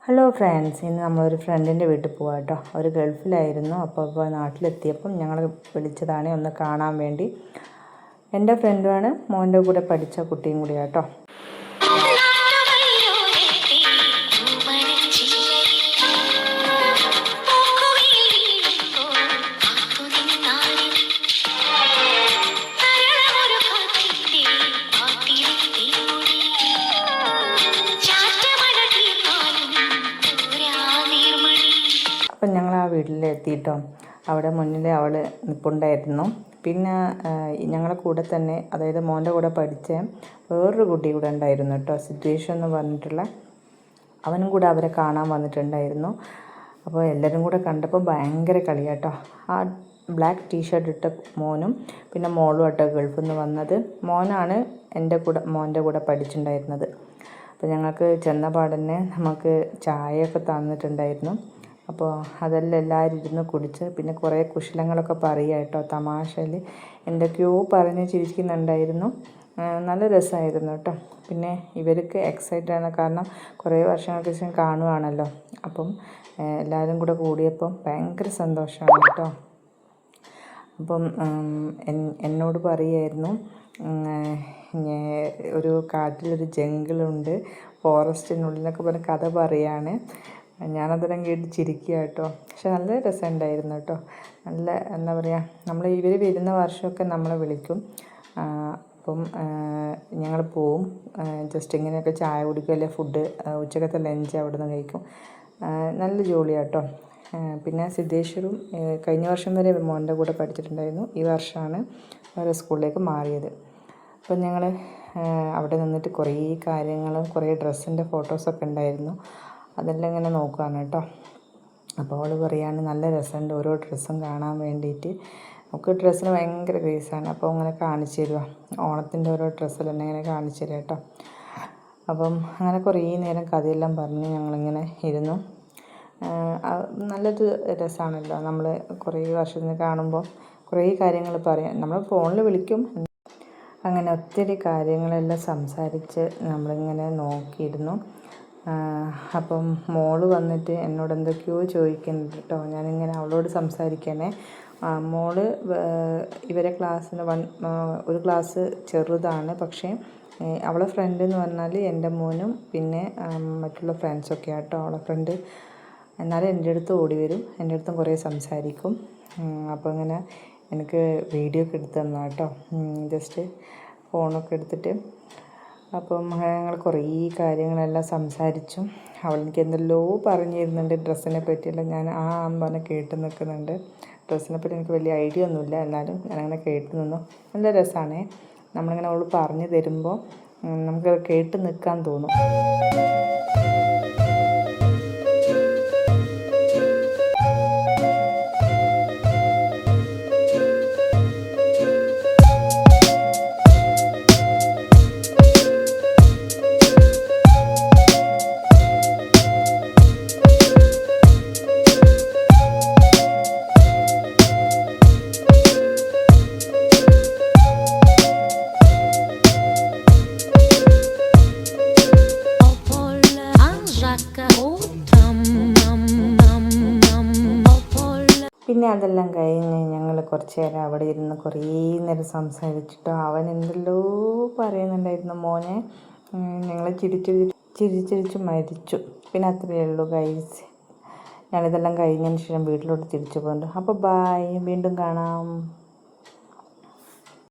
Hello friends, ഇന്ന് നമ്മളൊരു ഫ്രണ്ടിൻ്റെ വീട്ടിൽ പോകാം കേട്ടോ. അവർ ഗൾഫിലായിരുന്നു. അപ്പോൾ നാട്ടിലെത്തിയപ്പം ഞങ്ങൾ വിളിച്ചതാണ് ഒന്ന് കാണാൻ വേണ്ടി. എൻ്റെ ഫ്രണ്ടുമാണ്, മോൻ്റെ കൂടെ പഠിച്ച കുട്ടിയും കൂടി കേട്ടോ. അപ്പം ഞങ്ങൾ ആ വീട്ടിലെത്തിയിട്ടോ. അവിടെ മുന്നിൽ അവൾ നിൽപ്പുണ്ടായിരുന്നു. പിന്നെ ഞങ്ങളുടെ കൂടെ തന്നെ, അതായത് മോൻ്റെ കൂടെ പഠിച്ച വേറൊരു കുട്ടി കൂടെ ഉണ്ടായിരുന്നു കേട്ടോ, സിറ്റുവേഷൻ എന്ന് പറഞ്ഞിട്ടുള്ള. അവനും കൂടെ അവരെ കാണാൻ വന്നിട്ടുണ്ടായിരുന്നു. അപ്പോൾ എല്ലാവരും കൂടെ കണ്ടപ്പോൾ ഭയങ്കര കളിയാട്ടോ. ആ ബ്ലാക്ക് ടീഷർട്ട് ഇട്ട മോനും പിന്നെ മോളും ആട്ടോ ഗൾഫിൽ നിന്ന് വന്നത്. മോനാണ് മോൻ്റെ കൂടെ പഠിച്ചിട്ടുണ്ടായിരുന്നത്. അപ്പോൾ ഞങ്ങൾക്ക് ചെന്ന പാടന്നെ നമുക്ക് ചായയൊക്കെ തന്നിട്ടുണ്ടായിരുന്നു. അപ്പോൾ അതെല്ലാം എല്ലാവരും ഇരുന്ന് കുടിച്ച് പിന്നെ കുറേ കുശലങ്ങളൊക്കെ പറയുക കേട്ടോ. തമാശയിൽ എന്തൊക്കെയോ പറഞ്ഞ് ചിരിക്കുന്നുണ്ടായിരുന്നു. നല്ല രസമായിരുന്നു കേട്ടോ. പിന്നെ ഇവർക്ക് എക്സൈറ്റഡ്, കാരണം കുറേ വർഷങ്ങൾക്ക് ശേഷം കാണുകയാണല്ലോ. അപ്പം എല്ലാവരും കൂടെ കൂടിയപ്പം ഭയങ്കര സന്തോഷമാണ് കേട്ടോ. അപ്പം എന്നോട് പറയുമായിരുന്നു, ഒരു കാട്ടിലൊരു ജംഗിളുണ്ട്, ഫോറസ്റ്റിനുള്ളിലൊക്കെ പറഞ്ഞ കഥ പറയുകയാണ്. ഞാനതെല്ലാം കേട്ട് ചിരിക്കുക കേട്ടോ. പക്ഷെ നല്ല രസമുണ്ടായിരുന്നു കേട്ടോ. നല്ല എന്താ പറയുക, ഇവർ വരുന്ന വർഷമൊക്കെ നമ്മളെ വിളിക്കും. അപ്പം ഞങ്ങൾ പോവും, ജസ്റ്റ് ഇങ്ങനെയൊക്കെ ചായ കുടിക്കും, അല്ലെങ്കിൽ ഫുഡ്, ഉച്ചക്കത്തെ ലഞ്ച് അവിടെ നിന്ന് കഴിക്കും. നല്ല ജോളിയാണ് കേട്ടോ. പിന്നെ സിദ്ധേശ്വരും കഴിഞ്ഞ വർഷം വരെ മോൻ്റെ കൂടെ പഠിച്ചിട്ടുണ്ടായിരുന്നു. ഈ വർഷമാണ് വേറെ സ്കൂളിലേക്ക് മാറിയത്. അപ്പം ഞങ്ങൾ അവിടെ നിന്നിട്ട് കുറേ കാര്യങ്ങളും കുറേ ഡ്രസ്സിൻ്റെ ഫോട്ടോസൊക്കെ ഉണ്ടായിരുന്നു. അതെല്ലാം ഇങ്ങനെ നോക്കുകയാണ് കേട്ടോ. അപ്പോൾ അവൾ പറയുകയാണ് നല്ല രസമുണ്ട് ഓരോ ഡ്രസ്സും കാണാൻ വേണ്ടിയിട്ട്. നമുക്ക് ഡ്രസ്സിന് ഭയങ്കര ക്രേസാണ്. അപ്പോൾ അങ്ങനെ കാണിച്ചു തരുക, ഓണത്തിൻ്റെ ഓരോ ഡ്രസ്സെല്ലാം ഇങ്ങനെ കാണിച്ചു തരിക കേട്ടോ. അപ്പം അങ്ങനെ കുറേ നേരം കഥയെല്ലാം പറഞ്ഞ് ഞങ്ങളിങ്ങനെ ഇരുന്നു. നല്ലൊരു രസമാണല്ലോ, നമ്മൾ കുറേ വർഷത്തിന് കാണുമ്പോൾ കുറേ കാര്യങ്ങൾ പറയാം. നമ്മൾ ഫോണിൽ വിളിക്കും, അങ്ങനെ ഒത്തിരി കാര്യങ്ങളെല്ലാം സംസാരിച്ച് നമ്മളിങ്ങനെ നോക്കിയിരുന്നു. അപ്പം മോള് വന്നിട്ട് എന്നോട് എന്തൊക്കെയോ ചോദിക്കുന്നുണ്ട് കേട്ടോ. ഞാനിങ്ങനെ അവളോട് സംസാരിക്കണേ. മോള് ഇവരെ ക്ലാസ്സിന് ഒരു ക്ലാസ് ചെറുതാണ്. പക്ഷേ അവളെ ഫ്രണ്ട് എന്ന് പറഞ്ഞാൽ എൻ്റെ മോനും പിന്നെ മറ്റുള്ള ഫ്രണ്ട്സൊക്കെ ആട്ടോ അവളെ ഫ്രണ്ട്. എന്നാലും എൻ്റെ അടുത്ത് ഓടി വരും, എൻ്റെ അടുത്തും കുറേ സംസാരിക്കും. അപ്പോൾ ഇങ്ങനെ എനിക്ക് വീഡിയോ ഒക്കെ എടുത്ത് തന്നു കേട്ടോ, ജസ്റ്റ് ഫോണൊക്കെ എടുത്തിട്ട്. അപ്പം ഞങ്ങൾ കുറേ കാര്യങ്ങളെല്ലാം സംസാരിച്ചു. അവളെനിക്ക് എന്തെല്ലോ പറഞ്ഞു തരുന്നുണ്ട് ഡ്രസ്സിനെ പറ്റിയെല്ലാം. ഞാൻ പറഞ്ഞ് കേട്ട് നിൽക്കുന്നുണ്ട്. ഡ്രസ്സിനെ പറ്റി എനിക്ക് വലിയ ഐഡിയ ഒന്നുമില്ല, എന്നാലും ഞാനങ്ങനെ കേട്ട് നിന്നു. നല്ല രസമാണ് നമ്മളിങ്ങനെ അവൾ പറഞ്ഞു തരുമ്പോൾ നമുക്ക് കേട്ട് നിൽക്കാൻ തോന്നും. പിന്നെ അതെല്ലാം കഴിഞ്ഞ് ഞങ്ങൾ കുറച്ച് നേരം അവിടെ ഇരുന്ന് കുറേ നേരം സംസാരിച്ചിട്ടോ. അവൻ എന്തെല്ലോ പറയുന്നുണ്ടായിരുന്നു മോനെ. ഞങ്ങൾ ചിരിച്ചിരിച്ച് മരിച്ചു. പിന്നെ അത്രയേ ഉള്ളൂ ഗൈസ്. ഞാനിതെല്ലാം കഴിഞ്ഞതിന് ശേഷം വീട്ടിലോട്ട് തിരിച്ചു പോകുന്നുണ്ട്. അപ്പോൾ ബായ്, വീണ്ടും കാണാം.